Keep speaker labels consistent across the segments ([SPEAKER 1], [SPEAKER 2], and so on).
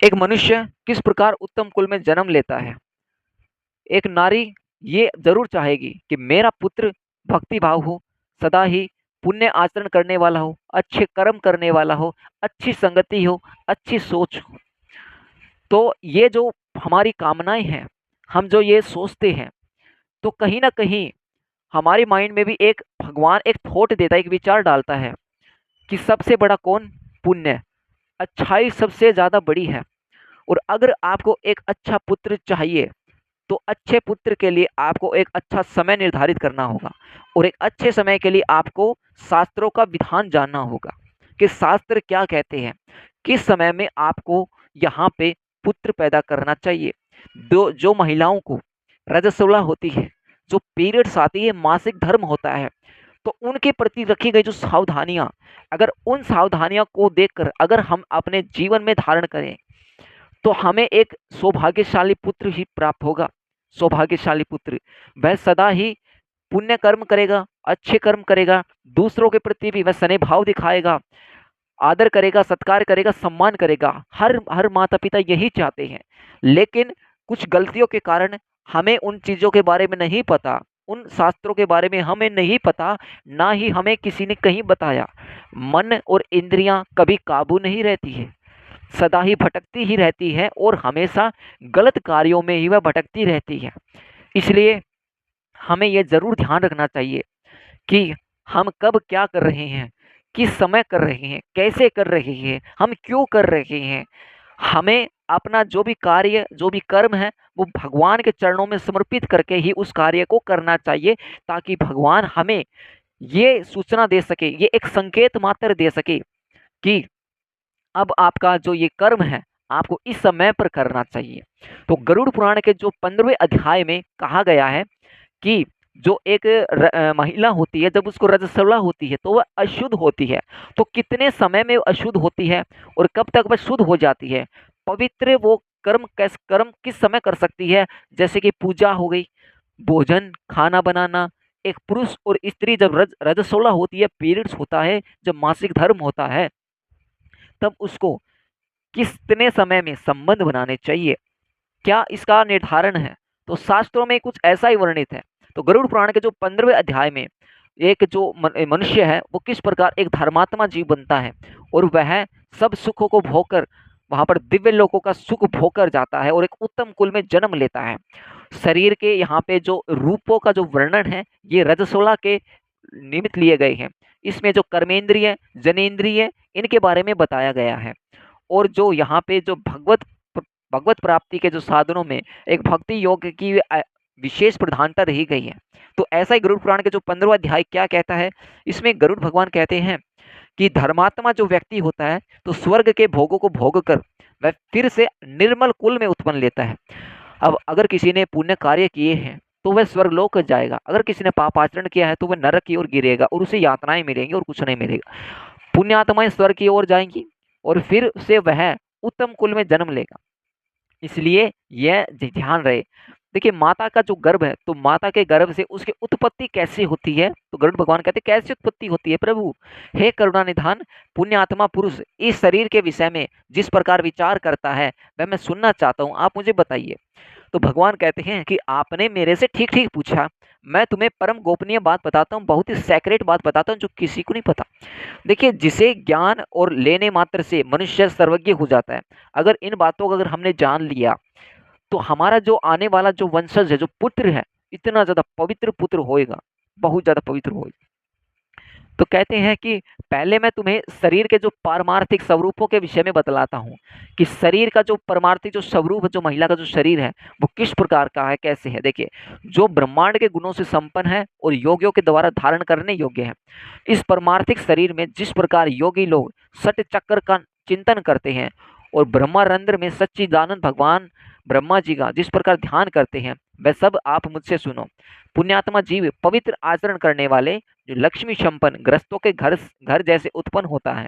[SPEAKER 1] एक मनुष्य किस प्रकार उत्तम कुल में जन्म लेता है। एक नारी ये जरूर चाहेगी कि मेरा पुत्र भक्ति भाव हो, सदा ही पुण्य आचरण करने वाला हो, अच्छे कर्म करने वाला हो, अच्छी संगति हो, अच्छी सोच हो। तो ये जो हमारी कामनाएं हैं, हम जो ये सोचते हैं, तो कहीं ना कहीं हमारे माइंड में भी एक भगवान एक थॉट देता है, एक विचार डालता है कि सबसे बड़ा कौन? पुण्य, अच्छाई सबसे ज्यादा बड़ी है। और अगर आपको एक अच्छा पुत्र चाहिए, तो अच्छे पुत्र के लिए आपको एक अच्छा समय निर्धारित करना होगा, और एक अच्छे समय के लिए आपको शास्त्रों का विधान जानना होगा कि शास्त्र क्या कहते हैं, किस समय में आपको यहाँ पे पुत्र पैदा करना चाहिए। दो जो महिलाओं को रजस्वला होती है, जो पीरियड्स आती है, मासिक धर्म होता है, तो उनके प्रति रखी गई जो सावधानियां, अगर उन सावधानियों को देखकर अगर हम अपने जीवन में धारण करें, तो हमें एक सौभाग्यशाली पुत्र ही प्राप्त होगा। सौभाग्यशाली पुत्र वह सदा ही पुण्य कर्म करेगा, अच्छे कर्म करेगा, दूसरों के प्रति भी वह स्नेह भाव दिखाएगा, आदर करेगा, सत्कार करेगा, सम्मान करेगा। हर हर माता पिता यही चाहते हैं। लेकिन कुछ गलतियों के कारण हमें उन चीजों के बारे में नहीं पता, उन शास्त्रों के बारे में हमें नहीं पता, ना ही हमें किसी ने कहीं बताया। मन और इंद्रियां कभी काबू नहीं रहती है, सदा ही भटकती ही रहती है, और हमेशा गलत कार्यों में ही वह भटकती रहती है। इसलिए हमें यह जरूर ध्यान रखना चाहिए कि हम कब क्या कर रहे हैं, किस समय कर रहे हैं, कैसे कर रहे हैं, हम क्यों कर रहे हैं। हमें अपना जो भी कार्य, जो भी कर्म है, वो भगवान के चरणों में समर्पित करके ही उस कार्य को करना चाहिए, ताकि भगवान हमें ये सूचना दे सके, ये एक संकेत मात्र दे सके कि अब आपका जो ये कर्म है, आपको इस समय पर करना चाहिए। तो गरुड़ पुराण के जो 15वें अध्याय में कहा गया है कि जो एक महिला होती है, जब उसको रजस्वला होती है तो वह अशुद्ध होती है। तो कितने समय में वो अशुद्ध होती है और कब तक वह शुद्ध हो जाती है? पवित्र वो कर्म किस समय कर सकती है? जैसे कि पूजा हो गई, भोजन खाना बनाना। एक पुरुष और स्त्री जब रजस्वला होती है, पीरियड्स होता है, जब मासिक धर्म होता है, तब उसको कितने समय में संबंध बनाने चाहिए, क्या इसका निर्धारण है? तो शास्त्रों में कुछ ऐसा ही वर्णित है। तो गरुड़ पुराण के जो 15वें अध्याय में एक जो मनुष्य है, वो किस प्रकार एक धर्मात्मा जीव बनता है, और वह सब सुखों को भोगकर वहां पर दिव्य लोकों का सुख भोगकर जाता है और एक उत्तम कुल में जन्म लेता है। शरीर के यहाँ पे जो रूपों का जो वर्णन है, ये रजस्वला के निमित्त लिए गए हैं। इसमें जो कर्मेंद्रिय, जनेन्द्रिय, इनके बारे में बताया गया है। और जो यहाँ पे जो भगवत प्राप्ति के जो साधनों में एक भक्ति योग की विशेष प्रधानता रही गई है। तो ऐसा ही गरुड़ पुराण के जो 15वां अध्याय क्या कहता है, इसमें गरुड़ भगवान कहते हैं कि धर्मात्मा जो व्यक्ति होता है, तो स्वर्ग के भोगों को भोग कर वह फिर से निर्मल कुल में उत्पन्न लेता है। अब अगर किसी ने पुण्य कार्य किए हैं, तो वह स्वर्गलोक जाएगा। अगर किसी ने पाप आचरण किया है, तो वह नरक की ओर गिरेगा और उसे यातनाएं मिलेंगी और कुछ नहीं मिलेगा। पुण्यात्माएं स्वर्ग की ओर जाएंगी और फिर से वह उत्तम कुल में जन्म लेगा। इसलिए यह ध्यान रहे। देखिए, माता का जो गर्भ है, तो माता के गर्भ से उसकी उत्पत्ति कैसे होती है? तो गरुड़ भगवान कहते हैं, कैसे उत्पत्ति होती है प्रभु? हे करुणा निधान, पुण्यात्मा पुरुष इस शरीर के विषय में जिस प्रकार विचार करता है, वह मैं सुनना चाहता हूँ, आप मुझे बताइए। तो भगवान कहते हैं कि आपने मेरे से ठीक ठीक पूछा, मैं तुम्हें परम गोपनीय बात बताता हूँ, बहुत ही सेक्रेट बात बताता हूँ, जो किसी को नहीं पता। देखिए, जिसे ज्ञान और लेने मात्र से मनुष्य सर्वज्ञ हो जाता है, अगर इन बातों को अगर हमने जान लिया, तो हमारा जो आने वाला जो वंशज है, जो पुत्र है, इतना ज्यादा पवित्र पुत्र होएगा, बहुत ज्यादा पवित्र होएगा। तो कहते हैं कि पहले मैं तुम्हें शरीर के जो पारमार्थिक स्वरूपों के विषय में बतलाता हूँ कि शरीर का जो परमार्थिक जो स्वरूप है, जो महिला का जो शरीर है, वो किस प्रकार का है, कैसे है। देखिए, जो ब्रह्मांड के गुणों से संपन्न है और योगियों के द्वारा धारण करने योग्य है। इस परमार्थिक शरीर में जिस प्रकार योगी लोग सट चक्र का चिंतन करते हैं और ब्रह्मारंध्र में सच्चिदानंद भगवान ब्रह्मा जी का जिस प्रकार ध्यान करते हैं, वह सब आप मुझसे सुनो। पुण्यात्मा जीव पवित्र आचरण करने वाले, जो लक्ष्मी संपन्न ग्रस्तों के घर घर जैसे उत्पन्न होता है,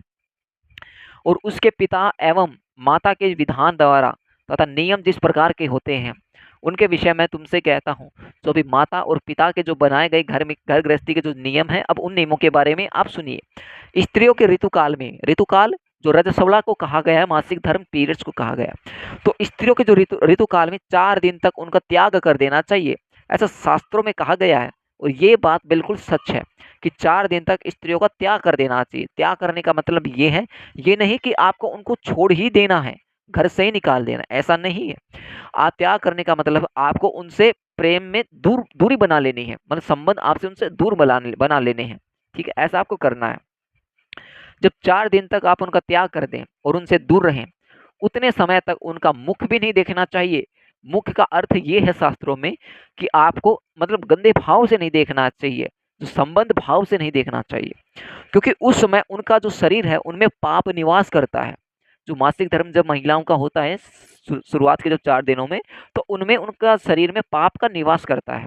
[SPEAKER 1] और उसके पिता एवं माता के विधान द्वारा तथा नियम जिस प्रकार के होते हैं, उनके विषय में तुमसे कहता हूँ। तो अभी माता और पिता के जो बनाए गए घर में घर गृहस्थी के जो नियम है, अब उन नियमों के बारे में आप सुनिए। स्त्रियों के ऋतुकाल में, ऋतुकाल जो रजस्वला को कहा गया है, मासिक धर्म पीरियड्स को कहा गया। तो स्त्रियों के जो ऋतु काल में 4 दिन तक उनका त्याग कर देना चाहिए, ऐसा शास्त्रों में कहा गया है। और ये बात बिल्कुल सच है कि 4 दिन तक स्त्रियों का त्याग कर देना चाहिए। त्याग करने का मतलब ये है, ये नहीं कि आपको उनको छोड़ ही देना है, घर से ही निकाल देना, ऐसा नहीं है। आप त्याग करने का मतलब आपको उनसे प्रेम में दूरी बना लेनी है, मतलब संबंध आपसे उनसे दूर बना लेने हैं, ठीक है, ऐसा आपको करना है। जब 4 दिन तक आप उनका त्याग कर दें और उनसे दूर रहें, उतने समय तक उनका मुख भी नहीं देखना चाहिए। मुख का अर्थ ये है शास्त्रों में कि आपको मतलब गंदे भाव से नहीं देखना चाहिए, जो संबंध भाव से नहीं देखना चाहिए, क्योंकि उस समय उनका जो शरीर है उनमें पाप निवास करता है। जो मासिक धर्म जब महिलाओं का होता है शुरुआत के जो 4 दिनों में, तो उनमें उनका शरीर में पाप का निवास करता है।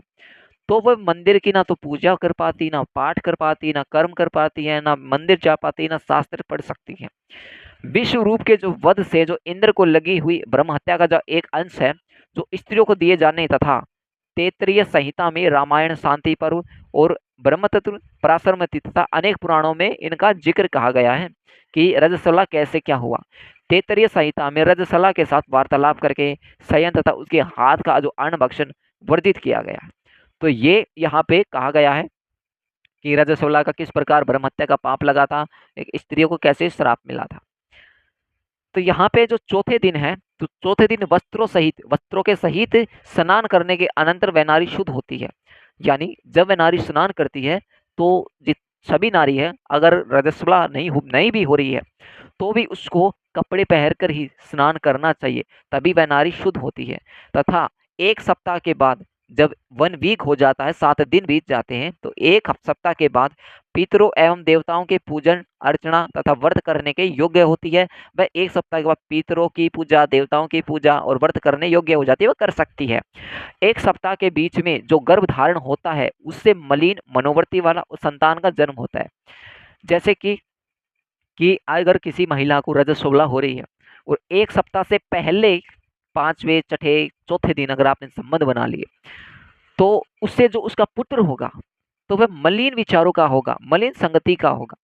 [SPEAKER 1] तो वह मंदिर की ना तो पूजा कर पाती, ना पाठ कर पाती, ना कर्म कर पाती है, ना मंदिर जा पाती, ना शास्त्र पढ़ सकती है। विश्व रूप के जो वध से जो इंद्र को लगी हुई ब्रह्म हत्या का जो एक अंश है, जो स्त्रियों को दिए जाने तथा तैत्तिरीय संहिता में, रामायण शांति पर्व और ब्रह्मतत्व पराशरमति तथा अनेक पुराणों में इनका जिक्र कहा गया है कि रजस्वला कैसे क्या हुआ। तैत्तिरीय संहिता में रजस्वला के साथ वार्तालाप करके शयन तथा उसके हाथ का जो अन्न भक्षण वर्जित किया गया है। तो ये यहाँ पे कहा गया है कि रजस्वला का किस प्रकार ब्रह्म हत्या का पाप लगा था, एक स्त्रियों को कैसे श्राप मिला था। तो यहाँ पे जो चौथे दिन है, तो चौथे दिन वस्त्रों के सहित स्नान करने के अनंतर वह नारी शुद्ध होती है। यानी जब वह नारी स्नान करती है तो सभी नारी है, अगर रजस्वला नहीं भी हो रही है तो भी उसको कपड़े पहनकर ही स्नान करना चाहिए, तभी वह नारी शुद्ध होती है। तथा 1 सप्ताह के बाद जब 1 वीक हो जाता है, 7 दिन बीत जाते हैं, तो 1 सप्ताह के बाद पितरों एवं देवताओं के पूजन अर्चना तथा व्रत करने के योग्य होती है। वह 1 सप्ताह के बाद पितरों की पूजा, देवताओं की पूजा और व्रत करने योग्य हो जाती है, वह कर सकती है। 1 सप्ताह के बीच में जो गर्भ धारण होता है उससे मलिन मनोवृत्ति वाला संतान का जन्म होता है। जैसे कि अगर किसी महिला को रजस्वला हो रही है और 1 सप्ताह से पहले 5वें, छठे, चौथे दिन अगर आपने संबंध बना लिए, तो उससे जो उसका पुत्र होगा तो वह मलिन विचारों का होगा, मलिन संगति का होगा।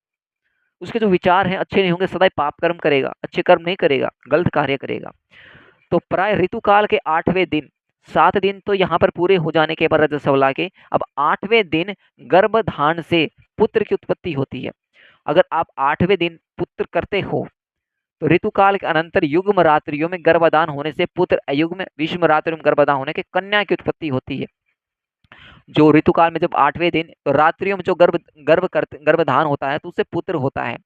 [SPEAKER 1] उसके जो विचार हैं अच्छे नहीं होंगे, सदैव पाप कर्म करेगा, अच्छे कर्म नहीं करेगा, गलत कार्य करेगा। तो प्राय ऋतुकाल के 8वें दिन, 7 दिन तो यहाँ पर पूरे हो जाने के बाद रजस्वला के, अब 8वें दिन गर्भधान से पुत्र की उत्पत्ति होती है। अगर आप 8वें दिन पुत्र करते हो तो ऋतुकाल के अनंतर युग्म रात्रियों में गर्भधान होने से पुत्र, अयुग्म विषम रात्रियों में गर्भधान होने के कन्या की उत्पत्ति होती है। जो ऋतुकाल में जब 8वें दिन तो रात्रियों में जो गर्भधान होता है तो उससे पुत्र होता है,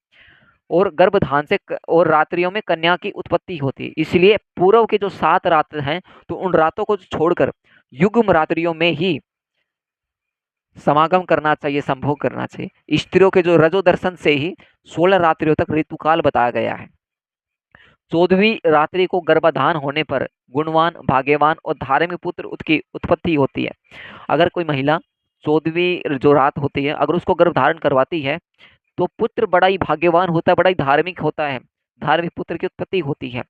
[SPEAKER 1] और गर्भधान से और रात्रियों में कन्या की उत्पत्ति होती है। इसलिए पूर्व के जो 7 रात्र हैं तो उन रातों को छोड़कर युग्म रात्रियों में ही समागम करना चाहिए, संभोग करना चाहिए। स्त्रियों के जो रजो दर्शन से ही 16 रात्रियों तक ऋतुकाल बताया गया है। 14वीं रात्रि को गर्भधान होने पर गुणवान, भाग्यवान और धार्मिक पुत्र की उत्पत्ति होती है। अगर कोई महिला 14वीं जो रात होती है अगर उसको गर्भधारण करवाती है तो पुत्र बड़ा ही भाग्यवान होता है, बड़ा ही धार्मिक होता है, धार्मिक पुत्र की उत्पत्ति होती है।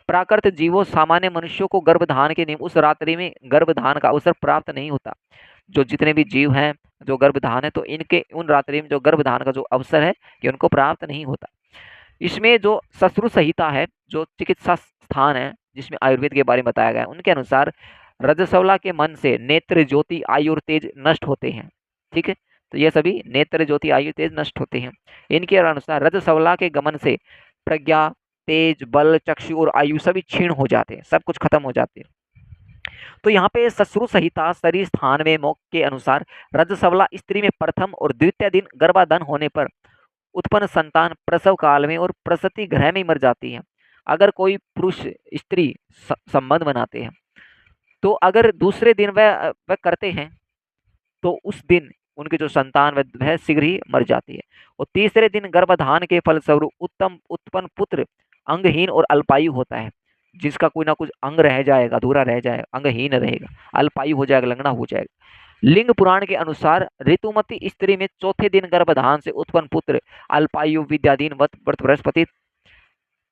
[SPEAKER 1] प्राकृत जीवों, सामान्य मनुष्यों को गर्भधान के नियम उस रात्रि में गर्भधान का अवसर प्राप्त नहीं होता। जो जितने भी जीव हैं जो गर्भधान है तो इनके उन रात्रि में जो गर्भधान का जो अवसर है ये उनको प्राप्त नहीं होता। इसमें जो ससुर संहिता है, जो चिकित्सा स्थान है जिसमें आयुर्वेद के बारे में बताया गया है, उनके अनुसार रजस्वला के मन से नेत्र, ज्योति, आयु और तेज नष्ट होते हैं। ठीक है, तो ये सभी नेत्र, ज्योति, आयु, तेज नष्ट होते हैं। इनके अनुसार रजस्वला के गमन से प्रज्ञा, तेज, बल, चक्षु और आयु सभी क्षीण हो जाते हैं, सब कुछ खत्म हो जाते हैं। तो यहाँ पे ससुर संहिता शरीर स्थान में मोक्ष के अनुसार रजस्वला स्त्री में प्रथम और द्वितीय दिन गर्भाधान होने पर उत्पन्न संतान प्रसव काल में और प्रसूति गृह में मर जाती है। अगर कोई पुरुष स्त्री संबंध बनाते हैं तो अगर दूसरे दिन वह करते हैं तो उस दिन उनकी जो संतान वह शीघ्र ही मर जाती है। और तीसरे दिन गर्भधान के फलस्वरूप उत्पन्न पुत्र अंगहीन और अल्पायु होता है, जिसका कोई ना कुछ अंग रह जाएगा, अधूरा रह जाएगा, अंगहीन रहेगा, अल्पायु हो जाएगा, लंगड़ा हो जाएगा। लिंग पुराण के अनुसार ऋतुमती स्त्री में चौथे दिन गर्भधान से उत्पन्न पुत्र अल्पायु, विद्याधीन, व्रत बृहस्पति,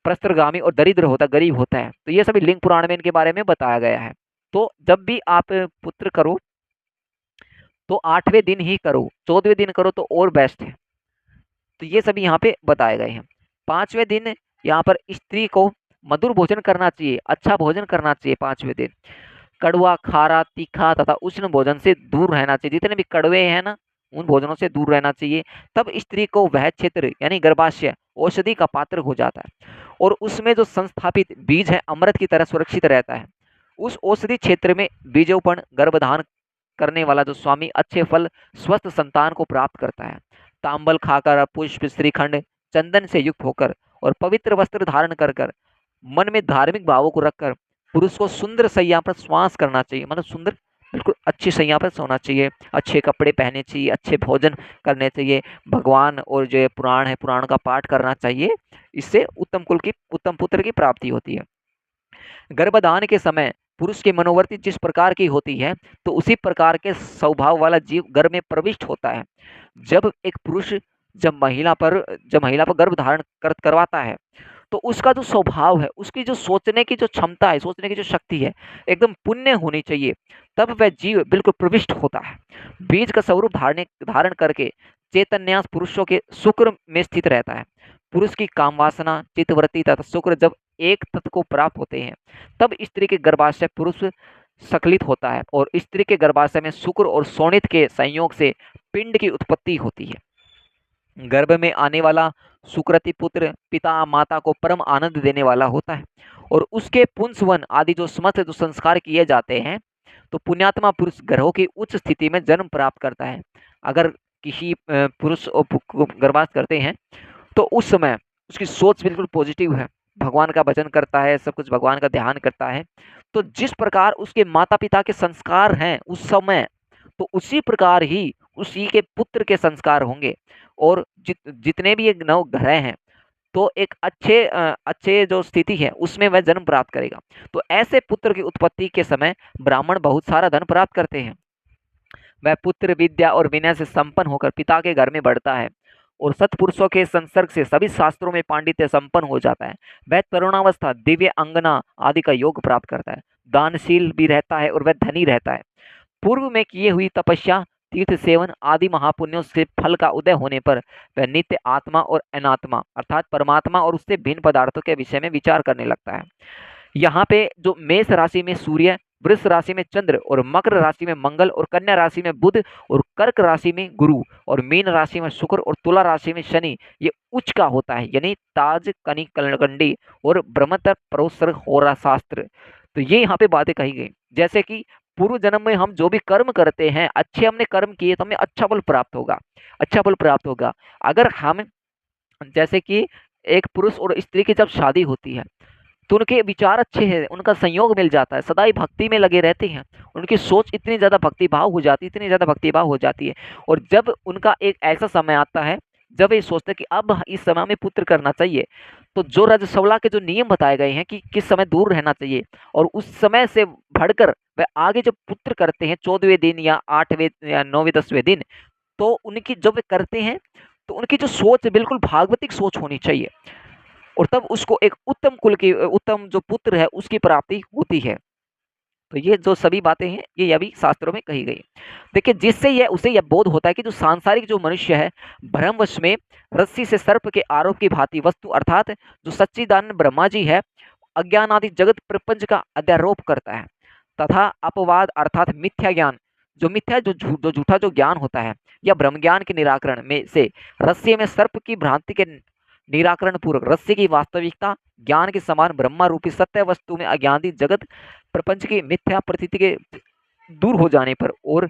[SPEAKER 1] प्रस्त्रगामी और दरिद्र होता, गरीब होता है। तो ये सभी लिंग पुराण में इनके बारे में बताया गया है। तो जब भी आप पुत्र करो तो 8वें दिन ही करो, 14वें दिन करो तो और बेस्ट है। तो ये सभी यहाँ पे बताए गए हैं। 5वें दिन यहाँ पर स्त्री को मधुर भोजन करना चाहिए, अच्छा भोजन करना चाहिए 5वें दिन। कड़वा, खारा, तीखा तथा उष्ण भोजन से दूर रहना चाहिए। जितने भी कड़वे हैं ना, उन भोजनों से दूर रहना चाहिए। तब स्त्री को वह क्षेत्र यानी गर्भाशय औषधि का पात्र हो जाता है और उसमें जो संस्थापित बीज है अमृत की तरह सुरक्षित रहता है। उस औषधि क्षेत्र में बीजोपण गर्भधान करने वाला जो स्वामी अच्छे फल स्वस्थ संतान को प्राप्त करता है। तांबल खाकर, पुष्प, श्रीखंड, चंदन से युक्त होकर और पवित्र वस्त्र धारण कर कर मन में धार्मिक भावों को रखकर पुरुष को सुंदर शैया पर श्वास करना चाहिए, मतलब सुंदर बिल्कुल अच्छी शैया पर सोना चाहिए, अच्छे कपड़े पहने चाहिए, अच्छे भोजन करने चाहिए, भगवान और जो पुराण है पुराण का पाठ करना चाहिए। इससे उत्तम कुल की उत्तम पुत्र की प्राप्ति होती है। गर्भधान के समय पुरुष की मनोवृत्ति जिस प्रकार की होती है तो उसी प्रकार के स्वभाव वाला जीव गर्भ में प्रविष्ट होता है। जब एक पुरुष जब महिला पर गर्भ धारण करवाता है तो उसका जो स्वभाव है, उसकी जो सोचने की जो क्षमता है, सोचने की जो शक्ति है, एकदम पुण्य होनी चाहिए। तब वह जीव बिल्कुल प्रविष्ट होता है। बीज का स्वरूप धारण करके चैतन्यास पुरुषों के शुक्र में स्थित रहता है। पुरुष की काम वासना, चित्तवृत्ति तथा शुक्र जब एक तत्व को प्राप्त होते हैं तब स्त्री के गर्भाशय पुरुष सकलित होता है और स्त्री के गर्भाशय में शुक्र और शोणित के संयोग से पिंड की उत्पत्ति होती है। गर्भ में आने वाला सुकृति पुत्र पिता माता को परम आनंद देने वाला होता है और उसके पुंसवन आदि जो समस्त जो संस्कार किए जाते हैं तो पुण्यात्मा पुरुष ग्रहों की उच्च स्थिति में जन्म प्राप्त करता है। अगर किसी पुरुष को गर्भवास करते हैं तो उस समय उसकी सोच बिल्कुल पॉजिटिव है, भगवान का भजन करता है, सब कुछ भगवान का ध्यान करता है, तो जिस प्रकार उसके माता पिता के संस्कार हैं उस समय, तो उसी प्रकार ही उसी के पुत्र के संस्कार होंगे और जितने भी एक नव ग्रह हैं तो एक अच्छे जो स्थिति है उसमें वह जन्म प्राप्त करेगा। तो ऐसे पुत्र की उत्पत्ति के समय ब्राह्मण बहुत सारा धन प्राप्त करते हैं। वह पुत्र विद्या और विनय से संपन्न होकर पिता के घर में बढ़ता है और सत्पुरुषों के संसर्ग से सभी शास्त्रों में पांडित्य संपन्न हो जाता है। वह तरुणावस्था दिव्य अंगना आदि का योग प्राप्त करता है, दानशील भी रहता है और वह धनी रहता है। पूर्व में किए हुई तपस्या, तीर्थ सेवन आदि महापुण्यों से फल का उदय होने पर वह नित्य आत्मा और अनात्मा अर्थात परमात्मा और उससे भिन्न पदार्थों के विषय में विचार करने लगता है। यहाँ पे जो मेष राशि में सूर्य, वृष राशि में चंद्र और मकर राशि में मंगल और कन्या राशि में बुध और कर्क राशि में गुरु और मीन राशि में शुक्र और तुला राशि में शनि ये उच्च का होता है, यानी ताज कनी कलकंडी और ब्रह्मतर परोसर होरा शास्त्र। तो ये यहाँ पे बातें कही गई, जैसे कि पूर्व जन्म में हम जो भी कर्म करते हैं, अच्छे हमने कर्म किए तो हमें अच्छा फल प्राप्त होगा, अच्छा फल प्राप्त होगा। अगर हम जैसे कि एक पुरुष और स्त्री की जब शादी होती है तो उनके विचार अच्छे हैं, उनका संयोग मिल जाता है, सदा ही भक्ति में लगे रहते हैं, उनकी सोच इतनी ज़्यादा भक्तिभाव हो जाती है, इतनी ज़्यादा भक्तिभाव हो जाती है। और जब उनका एक ऐसा समय आता है जब ये सोचते हैं कि अब इस समय में पुत्र करना चाहिए, तो जो रजस्वला के जो नियम बताए गए हैं कि किस समय दूर रहना चाहिए और उस समय से बढ़कर वह आगे जब पुत्र करते हैं 14वें दिन या 8वें या 9वें 10वें दिन, तो उनकी जब वे करते हैं तो उनकी जो सोच है बिल्कुल भागवतिक सोच होनी चाहिए और तब उसको एक उत्तम कुल की उत्तम जो पुत्र है उसकी प्राप्ति होती है। तो ये जो सभी बातें हैं ये अभी शास्त्रों में कही गई। देखिए जिससे यह उसे यह बोध होता है कि जो सांसारिक जो मनुष्य है भ्रमवश में रस्सी से सर्प के आरोप की भांति वस्तु अर्थात जो सच्चिदानंद ब्रह्मा जी है अज्ञान आदि जगत प्रपंच का अध्यारोप करता है तथा अपवाद अर्थात मिथ्या ज्ञान जो मिथ्या जो झूठा जो ज्ञान होता है या ब्रह्म ज्ञान के निराकरण में से रस्सी में सर्प की भ्रांति के निराकरण पूर्वक रस्सी की वास्तविकता ज्ञान के समान ब्रह्मा रूपी सत्य वस्तु में अज्ञानी जगत प्रपंच की मिथ्या प्रतीति के दूर हो जाने पर और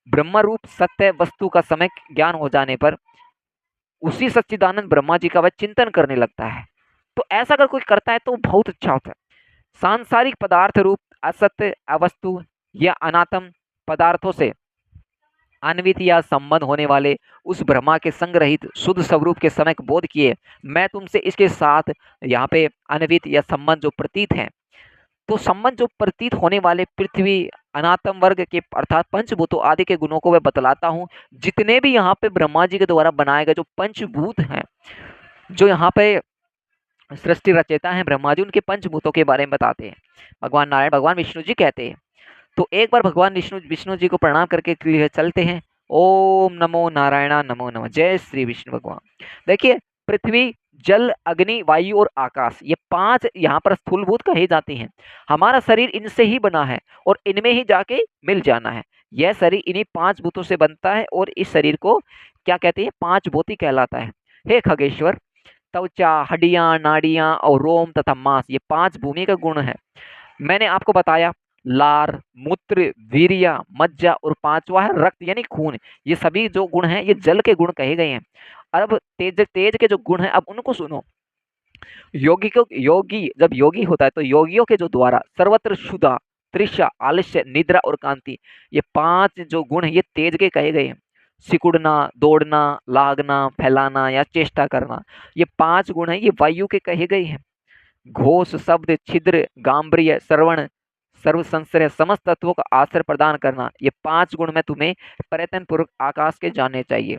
[SPEAKER 1] ब्रह्मा रूप सत्य वस्तु का समय ज्ञान हो जाने पर उसी सच्चिदानंद ब्रह्मा जी का वह चिंतन करने लगता है। तो ऐसा अगर कोई करता है तो बहुत अच्छा होता है। सांसारिक पदार्थ रूप असत्य अवस्तु या अनात्म पदार्थों से अन्वित या संबंध होने वाले उस ब्रह्मा के संग रहित शुद्ध स्वरूप के समय बोध किए मैं तुमसे इसके साथ यहाँ पे अन्वित या संबंध जो प्रतीत हैं, तो संबंध जो प्रतीत होने वाले पृथ्वी अनात्म वर्ग के अर्थात पंचभूतों आदि के गुणों को मैं बतलाता हूँ। जितने भी यहाँ पे ब्रह्मा जी के द्वारा बनाए गए जो पंचभूत हैं, जो यहाँ पे सृष्टि रचयिता हैं ब्रह्मा जी, उनके पंचभूतों के बारे में बताते हैं। भगवान नारायण भगवान विष्णु जी कहते हैं। तो एक बार भगवान विष्णु जी को प्रणाम करके चलते हैं। ओम नमो नारायण नमो नमः, जय श्री विष्णु भगवान। देखिए पृथ्वी जल, अग्नि, वायु और आकाश, ये 5 यहाँ पर स्थूलभूत कहे जाते हैं। हमारा शरीर इनसे ही बना है और इनमें ही जाके मिल जाना है। यह शरीर इन्हीं 5 भूतों से बनता है और इस शरीर को क्या कहते हैं? 5 भूत ही कहलाता है। हे खगेश्वर, त्वचा, हड्डियां, नाड़ियां और रोम तथा मांस, ये 5 भूमि का गुण है। मैंने आपको बताया लार, मूत्र, वीर्य, मज्जा और 5वां है रक्त यानी खून। ये सभी जो गुण हैं ये जल के गुण कहे गए हैं। अब तेज तेज के जो गुण हैं अब उनको सुनो। योगी जब योगी होता है तो योगियों के जो द्वारा सर्वत्र शुदा, तृषा, आलस्य, निद्रा और कांति, ये 5 जो गुण हैं ये तेज के कहे गए हैं। सिकुड़ना, दौड़ना, लागना, फैलाना या चेष्टा करना, ये 5 गुण हैं ये वायु के कहे गए हैं। घोष, शब्द, छिद्र, गांभीर्य, श्रवण, सर्व संश्रय, समस्त तत्वों का आश्रय प्रदान करना, ये 5 गुण में तुम्हें प्रयत्न पूर्वक आकाश के जानने चाहिए।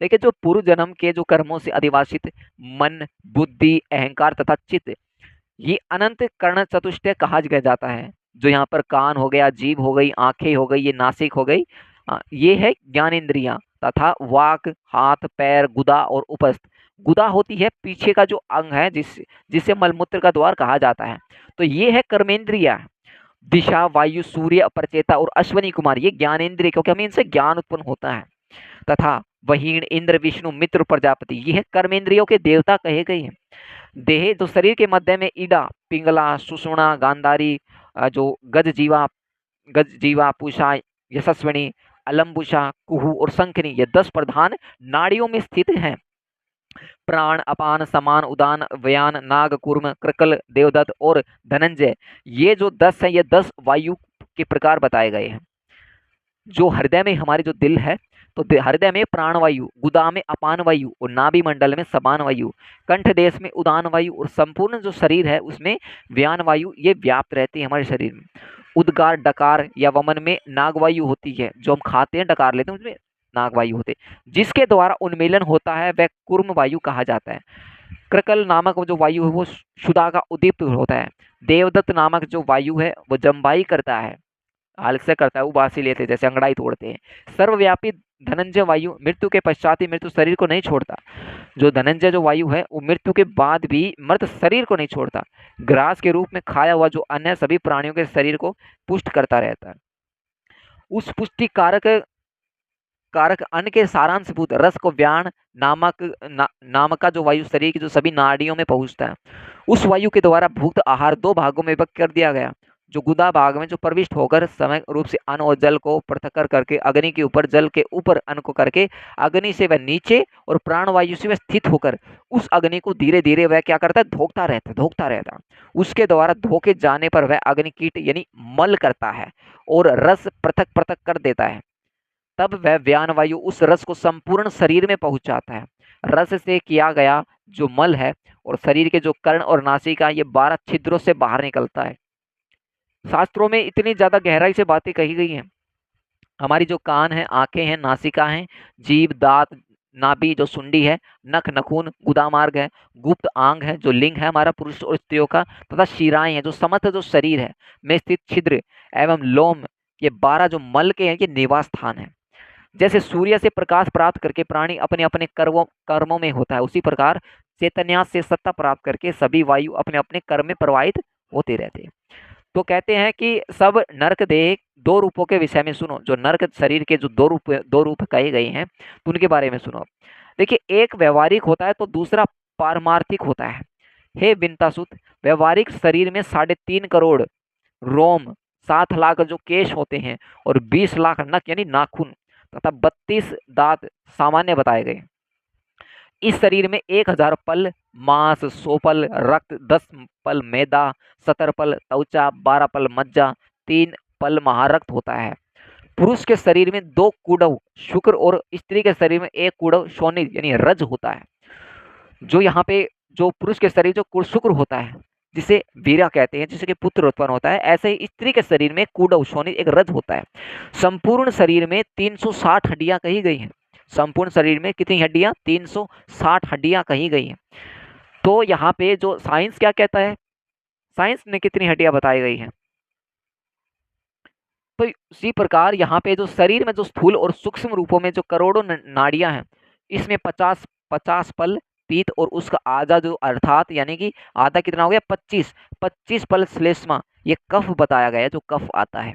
[SPEAKER 1] देखिए, जो पूर्व जन्म के जो कर्मों से अधिवासित मन, बुद्धि, अहंकार तथा चित्त, ये अनंत कर्ण चतुष्टय कहा जाता है। जो यहाँ पर कान हो गया, जीभ हो गई, आंखें हो गई, ये नासिक हो गई, ये है ज्ञानेंद्रियां तथा वाक, हाथ, पैर, गुदा और उपस्थ। गुदा होती है पीछे का जो अंग है जिसे मलमूत्र का द्वार कहा जाता है। तो ये है कर्मेंद्रिया। दिशा, वायु, सूर्य, अपरचेता और अश्वनी कुमार, ये ज्ञानेंद्रिय, क्योंकि हमें इनसे ज्ञान उत्पन्न होता है। तथा वहीण, इंद्र, विष्णु, मित्र, प्रजापति, ये है कर्मेंद्रियों के देवता कहे गए हैं। देह, जो शरीर के मध्य में ईडा, पिंगला, सुषुम्ना, गांधारी, जो गज जीवा, पूषा, यशस्विनी, अलम्बुषा, कुहू और शंखनी, ये 10 प्रधान नाड़ियों में स्थित हैं। प्राण, अपान, समान, उदान, व्यान, नाग, कूर्म, कृकल, देवदत्त और धनंजय, ये जो 10 है ये 10 वायु के प्रकार बताए गए हैं। जो हृदय में हमारे जो दिल है, तो हृदय में प्राण वायु, गुदा में अपान वायु और नाभि मंडल में समान वायु, कंठ देश में उदान वायु और संपूर्ण जो शरीर है उसमें व्यान वायु, ये व्याप्त रहती है हमारे शरीर में। उद्गार, डकार या वमन में नाग वायु होती है, जो हम खाते हैं डकार लेते हैं उसमें नाग वायु होते हैं। जिसके द्वारा उन्मीलन होता है वह कूर्म वायु कहा जाता है। कृकल नामक जो वायु है वो क्षुधा का उद्दीप्त होता है। देवदत्त नामक जो वायु है वो जम्बाई करता है, आलस्य करता है, उबासी लेते जैसे अंगड़ाई तोड़ते हैं। सर्वव्यापी धनंजय वायु मृत्यु के पश्चात ही मृत्यु शरीर को नहीं छोड़ता। जो धनंजय जो वायु है वो मृत्यु के बाद भी मृत शरीर को नहीं छोड़ता। ग्रास के रूप में खाया हुआ जो अन्य सभी प्राणियों के शरीर को पुष्ट करता रहता है। उस पुष्टि कारक अन्न के सारांशभूत रस को व्यान नामक का जो वायु शरीर की जो सभी नाड़ियों में पहुंचता है। उस वायु के द्वारा भुक्त आहार 2 भागों में विभक्त कर दिया गया। जो गुदा भाग में जो प्रविष्ट होकर समय रूप से अन्न और जल को पृथक करके अग्नि के ऊपर, जल के ऊपर अन्न को करके, अग्नि से वह नीचे और प्राण वायु से वह स्थित होकर उस अग्नि को धीरे धीरे वह क्या करता है? धोखता रहता। उसके द्वारा धोके जाने पर वह अग्नि कीट यानी मल करता है और रस पृथक पृथक कर देता है। तब वह व्यान वायु उस रस को संपूर्ण शरीर में पहुंचाता है। रस से किया गया जो मल है और शरीर के जो कर्ण और नासिका, ये 12 छिद्रों से बाहर निकलता है। शास्त्रों में इतनी ज्यादा गहराई से बातें कही गई हैं। हमारी जो कान है, आंखें हैं, नासिका है, जीभ, दांत, नाभि, जो सुंडी है, नख, नखून, गुदामार्ग है, गुप्त आंग है जो लिंग है हमारा पुरुष और स्त्रियों का, तथा शिराएं हैं जो समस्त जो शरीर है में स्थित छिद्र एवं लोम, ये 12 जो मल के हैं ये निवास स्थान है। जैसे सूर्य से प्रकाश प्राप्त करके प्राणी अपने अपने कर्मों में होता है, उसी प्रकार चैतन्य से सत्ता प्राप्त करके सभी वायु अपने अपने कर्म में प्रवाहित होते रहते हैं। तो कहते हैं कि सब नरक देह 2 रूपों के विषय में सुनो। जो नरक शरीर के जो 2 रूप कहे गए हैं तो उनके बारे में सुनो। देखिए, एक व्यवहारिक होता है तो दूसरा पारमार्थिक होता है। हे विंतासुत, व्यवहारिक शरीर में 3.5 करोड़ रोम, 7 लाख जो केश होते हैं और 20 लाख नख यानी नाखून तथा 32 दांत सामान्य बताए गए। इस शरीर में 1000 पल मांस, 100 पल रक्त, 10 पल मैदा, 70 पल त्वचा, 12 पल मज्जा, 3 पल महारक्त होता है। पुरुष के शरीर में 2 कुडव शुक्र और स्त्री के शरीर में 1 कुडव शोणित यानी रज होता है। जो यहाँ पे जो पुरुष के शरीर जो शुक्र होता है जिसे वीरा कहते हैं, जिससे कि पुत्र उत्पन्न होता है, ऐसे ही स्त्री के शरीर में कुडव शोणित एक रज होता है। संपूर्ण शरीर में 360 हड्डियां कही गई हैं। संपूर्ण शरीर में कितनी हड्डियां? 360 हड्डियां कही गई हैं। तो यहाँ पे जो साइंस क्या कहता है, साइंस ने कितनी हड्डियां बताई गई हैं? तो इसी प्रकार यहाँ पे जो शरीर में जो स्थूल और सूक्ष्म रूपों में जो करोड़ों नाड़ियां हैं, इसमें 50 पल पीत और उसका आधा जो अर्थात यानी कि आधा कितना हो गया 25, 25 पल श्लेष्मा, ये कफ बताया गया है, जो कफ आता है।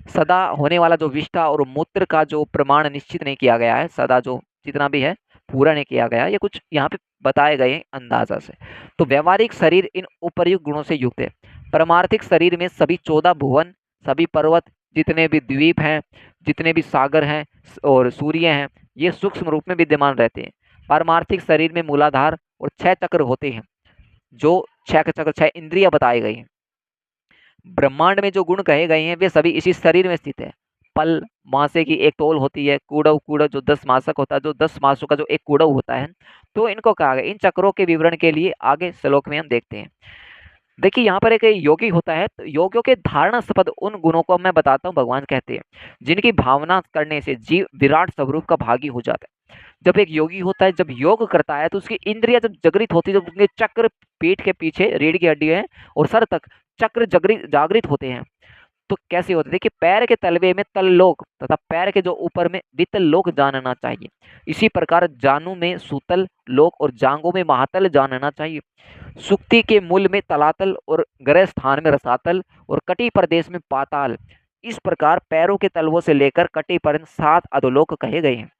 [SPEAKER 1] सदा होने वाला जो विष्ठा और मूत्र का जो प्रमाण निश्चित नहीं किया गया है, सदा जो जितना भी है पूरा नहीं किया गया, ये कुछ यहाँ पे बताए गए अंदाजा से। तो व्यवहारिक शरीर इन उपर्युक्त गुणों से युक्त है। परमार्थिक शरीर में सभी 14 भुवन, सभी पर्वत, जितने भी द्वीप हैं, जितने भी सागर हैं और सूर्य हैं, ये सूक्ष्म रूप में विद्यमान रहते हैं। पारमार्थिक शरीर में मूलाधार और 6 चक्र होते हैं, जो 6 चक्र 6 इंद्रियां बताई गई हैं। ब्रह्मांड में जो गुण कहे गए हैं वे सभी इसी शरीर में स्थित है। पल मासे की एक तोल होती है, कूड़व कूड़व जो 10 मासक होता है, जो 10 मासों का जो एक कूड़व होता है, तो इनको कहा गया। इन चक्रों के विवरण के लिए आगे श्लोक में हम देखते हैं। देखिए यहाँ पर एक योगी होता है, तो योगियों के धारणा संपद उन गुणों को मैं बताता हूँ, भगवान कहते हैं, जिनकी भावना करने से जीव विराट स्वरूप का भागी हो जाता है। जब एक योगी होता है, जब योग करता है, तो उसकी इंद्रियां जब जागृत होती है, जब उनके चक्र पीठ के पीछे रीढ़ की हड्डी है और सर तक चक्र जागृत होते हैं, तो कैसे होते हैं? देखिए, पैर के तलवे में तल्लोक तथा पैर के जो ऊपर में वितल लोक जानना चाहिए। इसी प्रकार जानू में सुतल लोक और जांगों में महातल जानना चाहिए। सुक्ति के मूल में तलातल और ग्रह स्थान में रसातल और कटी प्रदेश में पाताल। इस प्रकार पैरों के तलवों से लेकर कटी पर्यंत 7 अधोलोक कहे गए हैं।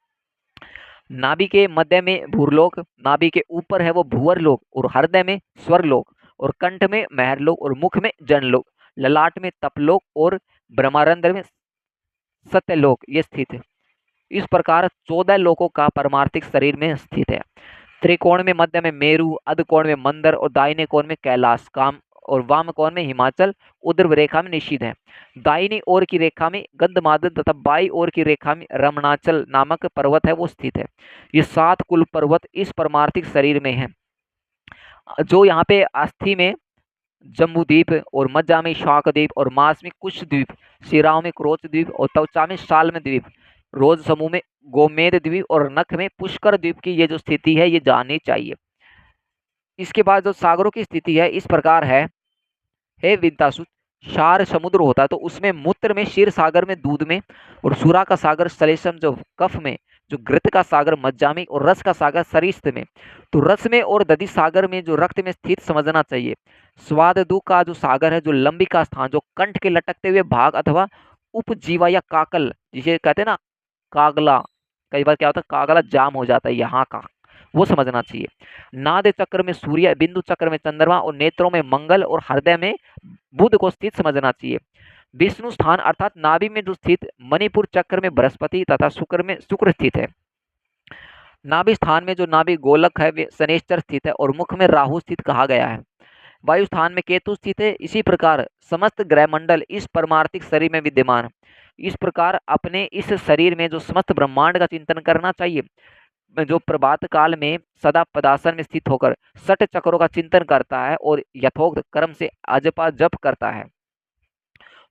[SPEAKER 1] नाभि के मध्य में भूरलोक, नाभि के ऊपर है वो भूवरलोक और हृदय में स्वरलोक और कंठ में महरलोक और मुख में जनलोक, ललाट में तपलोक और ब्रह्मारंध्र में सत्यलोक ये स्थित है। इस प्रकार 14 लोकों का परमार्थिक शरीर में स्थित है। त्रिकोण में मध्य में मेरु, अध कोण में मंदर और दाहिने कोण में कैलाश, काम और वाम कोण में हिमाचल, उर्ध्व रेखा में निषिद्ध है। दाहिनी ओर की रेखा में गंधमादन तथा बाई ओर की रेखा में रमणाचल नामक पर्वत है वो स्थित है। ये 7 कुल पर्वत इस परमार्थिक शरीर में है। जो यहाँ पे अस्थि में जम्बूद्वीप और मज्जा में शाकद्वीप और मांस में कुश द्वीप, शिराओं में क्रोच द्वीप और त्वचा में शाल्म द्वीप, रोज समूह में गोमेद द्वीप और नख में पुष्कर द्वीप की ये जो स्थिति है ये जाननी चाहिए। इसके बाद जो सागरों की स्थिति है इस प्रकार है, हे विद्यासुत, क्षार समुद्र होता है, तो उसमें मूत्र में क्षीर सागर में दूध में, और सुरा का सागर सलेशम जो कफ में, जो घृत का सागर मज्जा में और रस का सागर सरिष्ठ में। तो रस में और दधि सागर में जो रक्त में स्थित समझना चाहिए। स्वाद दु का जो सागर है, जो लंबी का स्थान, जो कंठ के लटकते हुए भाग अथवा उपजीवा या काकल जिसे कहते हैं ना कागला, कई बार क्या होता है कागला जाम हो जाता है यहाँ का, वो समझना चाहिए। नाद चक्र में सूर्य, बिंदु चक्र में चंद्रमा और नेत्रों में मंगल और हृदय में बुध को स्थित समझना चाहिए। विष्णु स्थान अर्थात नाभि में जो स्थित मणिपुर चक्र में बृहस्पति तथा शुक्र में शुक्र स्थित है। नाभि स्थान में जो नाभि गोलक है वे शनेश्चर स्थित है और मुख में राहु स्थित कहा गया है। वायु स्थान में केतु स्थित है। इसी प्रकार समस्त ग्रह मंडल इस परमार्थिक शरीर में विद्यमान है। इस प्रकार अपने इस शरीर में जो समस्त ब्रह्मांड का चिंतन करना चाहिए। जो प्रभात काल में सदा पदासन में स्थित होकर 6 चक्रों का चिंतन करता है और यथोक्त कर्म से अजपा जप करता है,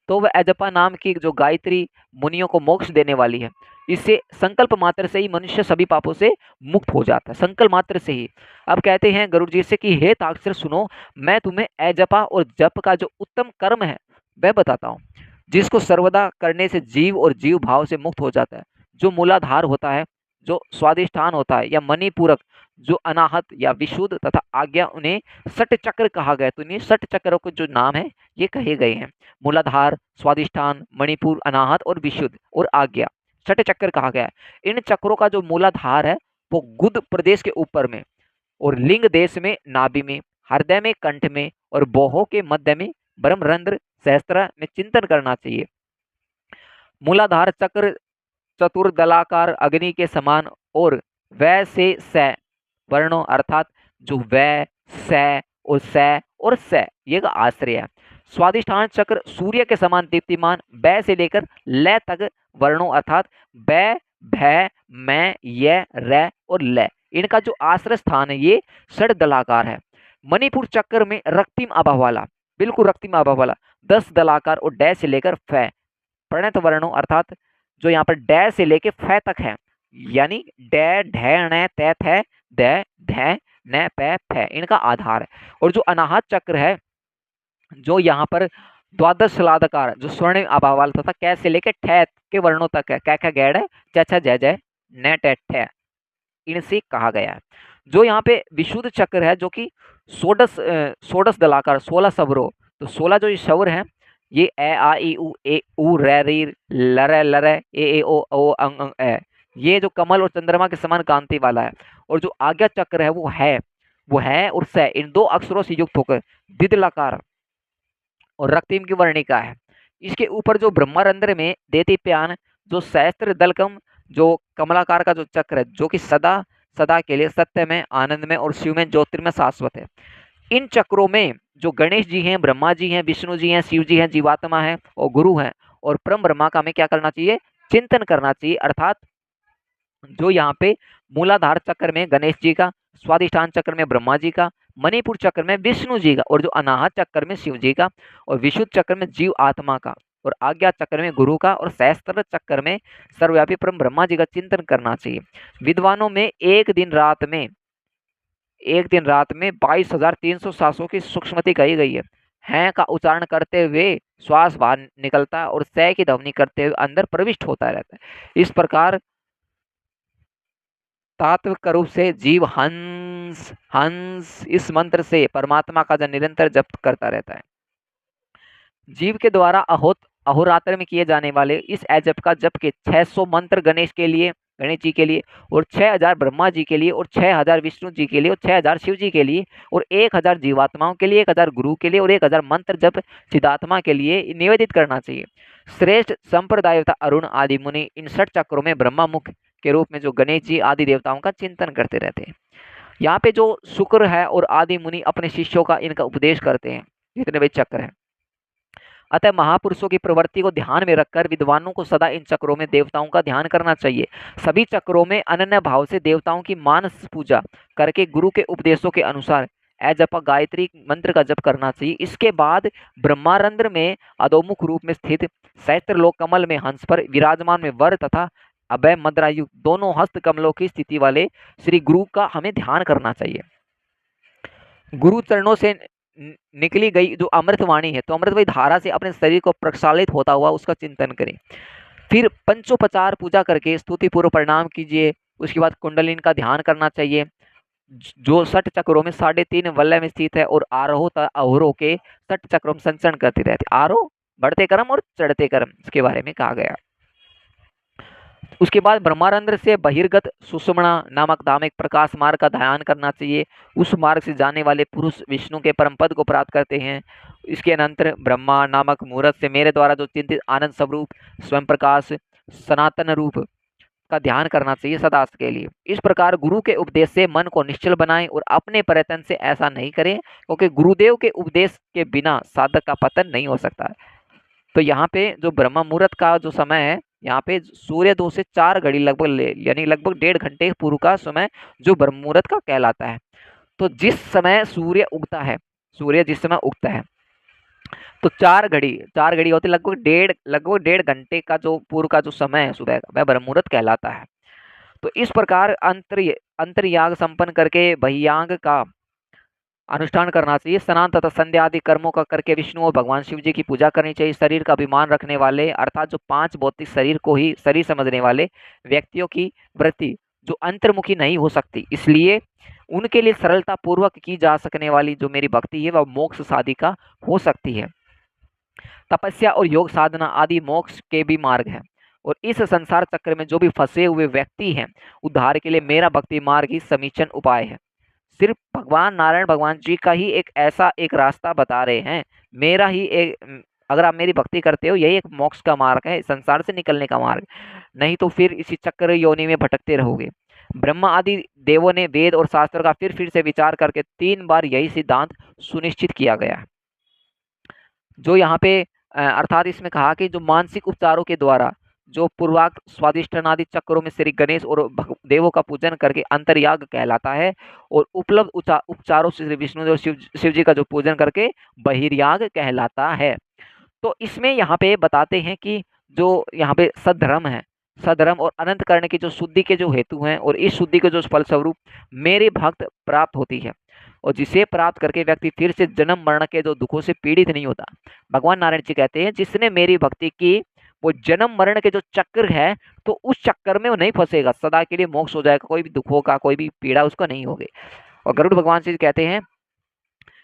[SPEAKER 1] तो वह अजपा नाम की जो गायत्री मुनियों को मोक्ष देने वाली है। इससे संकल्प मात्र से ही मनुष्य सभी पापों से मुक्त हो जाता है, संकल्प मात्र से ही। अब कहते हैं गुरु जी से कि हे ताक्षर सुनो, मैं तुम्हें अजपा और जप का जो उत्तम कर्म है वह बताता हूँ, जिसको सर्वदा करने से जीव और जीव भाव से मुक्त हो जाता है। जो मूलाधार होता है, जो स्वादिष्ठान होता है या मणिपूरक, जो अनाहत या विशुद्ध तथा आज्ञा, उन्हें 6 चक्र कहा गया। तो इन्हें 6 चक्रों के जो नाम है ये कहे गए हैं। मूलाधार, स्वादिष्ठान, मणिपुर, अनाहत और विशुद्ध और आज्ञा, 6 चक्र कहा गया है। इन चक्रों का जो मूलाधार है वो गुद प्रदेश के ऊपर में और लिंग देश में नाभि में, हृदय में कंठ में और बोहो के मध्य में ब्रह्मरंध्र सहस्त्र में चिंतन करना चाहिए। मूलाधार चक्र चतुर्दलाकार अग्नि के समान और वै से स वर्णों अर्थात जो वै, स और स और स ये का आश्रय है। स्वादिष्ठान चक्र सूर्य के समान दीप्तिमान बै से लेकर ल तक वर्णों अर्थात बै, भै, मैं, य, र और ल, इनका जो आश्रय स्थान है ये षड-दलाकार है। मणिपुर चक्र में रक्तिम आभा वाला, बिल्कुल रक्तिम आभा वाला 10 दलाकार और डै से लेकर फै प्रणत वर्णों अर्थात जो यहाँ पर डै से लेके फै तक है, यानी डै, ढै, ण, तै, थ, दै, धै, न, पै, फै, इनका आधार है। और जो अनाहत चक्र है जो यहाँ पर द्वादश शलादकार जो स्वर्ण आभावाल तथा कै से लेके ठै के वर्णों तक है, कै ख गैड़ च छ जय जय न ट ठै, इनसे कहा गया है। जो यहाँ पे विशुद्ध चक्र है जो कि षोडश दलाकार 16 स्वरों, तो 16 जो ये स्वर हैं ये ए आ ई उ ए उ रे री लरे लरे ए ओ अंग अंग ए, ये जो कमल और चंद्रमा के समान कांति वाला है। और जो आज्ञा चक्र है वो है और से इन दो अक्षरों से युक्त होकर द्विदलाकार और रक्तिम की वर्णिका है। इसके ऊपर जो ब्रह्मारंध्र में देदीप्यमान जो सहस्त्र दलकम जो कमलाकार का जो चक्र है जो कि सदा सदा के लिए सत्य में, आनंद में और शिव में, ज्योतिर्मय शाश्वत है। इन चक्रों में जो गणेश जी हैं, ब्रह्मा जी हैं, विष्णु जी हैं, शिव जी हैं, जीवात्मा है और गुरु हैं और परम ब्रह्मा का हमें क्या करना चाहिए? चिंतन करना चाहिए। अर्थात जो यहाँ पे मूलाधार चक्र में गणेश जी का, स्वादिष्ठान चक्र में ब्रह्मा जी का, मणिपुर चक्र में विष्णु जी का और जो अनाहत चक्र में शिव जी का और विशुद्ध चक्र में जीव आत्मा का और आज्ञा चक्र में गुरु का और सहस्त्र चक्र में सर्वव्यापी परम ब्रह्मा जी का चिंतन करना चाहिए। विद्वानों में एक दिन रात में 22,300 सांसों की सूक्ष्मति कही गई है का उच्चारण करते हुए श्वास बाहर निकलता है और सह की ध्वनि करते हुए अंदर प्रविष्ट होता रहता है। इस प्रकार तात्विक रूप से जीव हंस हंस इस मंत्र से परमात्मा का जो निरंतर जप करता रहता है। जीव के द्वारा अहोरात्र में किए जाने वाले इस जप का जप के 600 मंत्र गणेश जी के लिए और 6000 ब्रह्मा जी के लिए और 6000 विष्णु जी के लिए और 6000 शिव जी के लिए और 1000 जीवात्माओं के लिए, 1000 गुरु के लिए और 1000 मंत्र जप चिदात्मा के लिए निवेदित करना चाहिए। श्रेष्ठ संप्रदायता अरुण आदि मुनि इन 6 चक्रों में ब्रह्मा मुख के रूप में जो गणेश जी आदि देवताओं का चिंतन करते रहते हैं। यहाँ पे जो शुक्र है और आदि मुनि अपने शिष्यों का इनका उपदेश करते हैं, जितने भी चक्र हैं। अतः महापुरुषों की प्रवृत्ति को ध्यान में रखकर विद्वानों को सदा इन चक्रों में देवताओं का ध्यान करना चाहिए। सभी चक्रों में अनन्य भाव से देवताओं की मानस पूजा करके गुरु के उपदेशों के अनुसार जप गायत्री मंत्र का जप करना चाहिए। इसके बाद ब्रह्मारंध्र में अधोमुख रूप में स्थित सहस्त्रलोक कमल में हंस पर विराजमान में वर तथा अभय मद्रायुक्त दोनों हस्त कमलों की स्थिति वाले श्री गुरु का हमें ध्यान करना चाहिए। गुरु चरणों से निकली गई जो अमृतवाणी है, तो अमृतवाणी धारा से अपने शरीर को प्रक्षालित होता हुआ उसका चिंतन करें। फिर पंचोपचार पूजा करके स्तुति पूर्व प्रणाम कीजिए। उसके बाद कुंडलिनी का ध्यान करना चाहिए जो 6 चक्रों में 3.5 वलय में स्थित है और आरोह अवरोह के 6 चक्रों में संचरण करते रहते। आरोह बढ़ते क्रम और चढ़ते क्रम इसके बारे में कहा गया। उसके बाद ब्रह्मारंध्र से बहिर्गत सुषुम्ना नामक धाम प्रकाश मार्ग का ध्यान करना चाहिए। उस मार्ग से जाने वाले पुरुष विष्णु के परम पद को प्राप्त करते हैं। इसके अनंतर ब्रह्मा नामक मूर्त से मेरे द्वारा जो चिंतित आनंद स्वरूप स्वयं प्रकाश सनातन रूप का ध्यान करना चाहिए सदा के लिए। इस प्रकार गुरु के उपदेश से मन को निश्चल बनाएं और अपने प्रयत्न से ऐसा नहीं करें, क्योंकि गुरुदेव के उपदेश के बिना साधक का पतन नहीं हो सकता है। तो यहाँ पे जो ब्रह्म मुहूर्त का जो समय है, यहाँ पे सूर्य 2 से 4 घड़ी लगभग यानी लगभग 1.5 घंटे पूर्व का समय जो ब्रह्म मुहूर्त का कहलाता है। तो जिस समय सूर्य उगता है, सूर्य जिस समय उगता है तो 4 घड़ी होती लगभग 1.5 घंटे का जो पूर्व का जो समय है सुबह का, वह ब्रह्म मुहूर्त कहलाता है। तो इस प्रकार अंतर्याग संपन्न करके बहियांग का अनुष्ठान करना चाहिए। स्नान तथा संध्या आदि कर्मों का करके विष्णु और भगवान शिव जी की पूजा करनी चाहिए। शरीर का अभिमान रखने वाले अर्थात जो 5 भौतिक शरीर को ही शरीर समझने वाले व्यक्तियों की वृत्ति जो अंतर्मुखी नहीं हो सकती, इसलिए उनके लिए सरलता पूर्वक की जा सकने वाली जो मेरी भक्ति है वह मोक्ष साधिका हो सकती है। तपस्या और योग साधना आदि मोक्ष के भी मार्ग हैं और इस संसार चक्र में जो भी फंसे हुए व्यक्ति हैं उद्धार के लिए मेरा भक्ति मार्ग ही समीचीन उपाय है। सिर्फ भगवान नारायण भगवान जी का ही एक रास्ता बता रहे हैं। मेरा ही अगर आप मेरी भक्ति करते हो यही एक मोक्ष का मार्ग है, संसार से निकलने का मार्ग, नहीं तो फिर इसी चक्र योनि में भटकते रहोगे। ब्रह्मा आदि देवों ने वेद और शास्त्र का फिर से विचार करके 3 बार यही सिद्धांत सुनिश्चित किया गया है। जो यहाँ पे अर्थात इसमें कहा कि जो मानसिक उपचारों के द्वारा जो पूर्वाक स्वादिष्टान आदि चक्रों में श्री गणेश और देवों का पूजन करके अंतर्याग कहलाता है और उपलब्ध उपचारों से श्री विष्णु और शिव जी का जो पूजन करके बहिर्याग कहलाता है। तो इसमें यहाँ पे बताते हैं कि जो यहाँ पे सद्धर्म है, सद्धर्म और अनंत करने की जो शुद्धि के जो हेतु हैं और इस शुद्धि के जो फलस्वरूप मेरे भक्त प्राप्त होती है और जिसे प्राप्त करके व्यक्ति फिर से जन्म मरण के जो दुखों से पीड़ित नहीं होता। भगवान नारायण जी कहते हैं जिसने मेरी भक्ति की वो जन्म मरण के जो चक्र है, तो उस चक्कर में वो नहीं फंसेगा, सदा के लिए मोक्ष हो जाएगा, कोई भी दुखों का कोई भी पीड़ा उसको नहीं होगी। और गरुड़ भगवान से कहते हैं,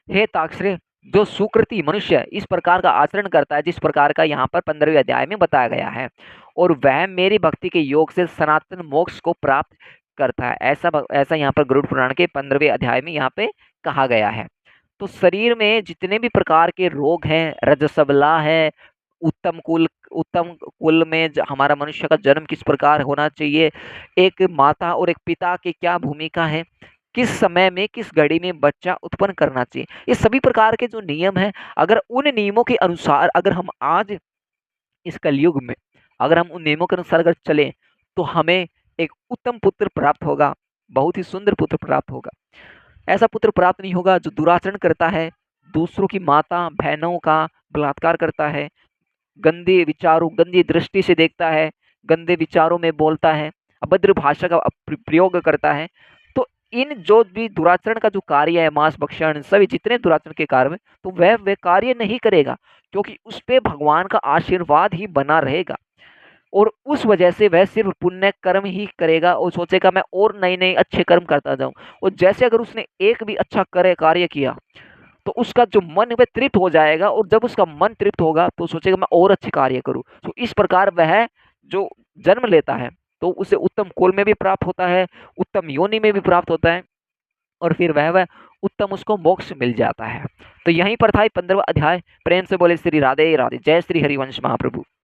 [SPEAKER 1] हे ताक्षरे, जो सुकृति मनुष्य इस प्रकार का आचरण करता है जिस प्रकार का यहाँ पर 15वें अध्याय में बताया गया है, और वह मेरी भक्ति के योग से सनातन मोक्ष को प्राप्त करता है, ऐसा यहाँ पर गरुड़ पुराण के 15वें अध्याय में यहाँ पे कहा गया है। तो शरीर में जितने भी प्रकार के रोग हैं, रजसबला है, उत्तम कुल में हमारा मनुष्य का जन्म किस प्रकार होना चाहिए, एक माता और एक पिता की क्या भूमिका है, किस समय में किस घड़ी में बच्चा उत्पन्न करना चाहिए, ये सभी प्रकार के जो नियम हैं, अगर उन नियमों के अनुसार अगर हम आज इस कलयुग में अगर हम उन नियमों के अनुसार अगर चलें, तो हमें एक उत्तम पुत्र प्राप्त होगा, बहुत ही सुंदर पुत्र प्राप्त होगा। ऐसा पुत्र प्राप्त नहीं होगा जो दुराचरण करता है, दूसरों की माता बहनों का बलात्कार करता है, गंदे विचारों गंदी दृष्टि से देखता है, गंदे विचारों में बोलता है, अभद्र भाषा का प्रयोग करता है। तो इन जो भी दुराचरण का जो कार्य है, मांस भक्षण, सभी जितने दुराचरण के कार्य में, तो वह कार्य नहीं करेगा, क्योंकि उस पे भगवान का आशीर्वाद ही बना रहेगा, और उस वजह से वह सिर्फ पुण्य कर्म ही करेगा और सोचेगा मैं और नए नए अच्छे कर्म करता जाऊं। और जैसे अगर उसने एक भी अच्छा कार्य किया, तो उसका जो मन वह तृप्त हो जाएगा, और जब उसका मन तृप्त होगा तो सोचेगा मैं और अच्छे कार्य करूं। तो इस प्रकार वह जो जन्म लेता है, तो उसे उत्तम कुल में भी प्राप्त होता है, उत्तम योनि में भी प्राप्त होता है, और फिर वह उत्तम उसको मोक्ष मिल जाता है। तो यहीं पर था 15वां अध्याय। प्रेम से बोले श्री राधे राधे। जय श्री हरिवंश महाप्रभु।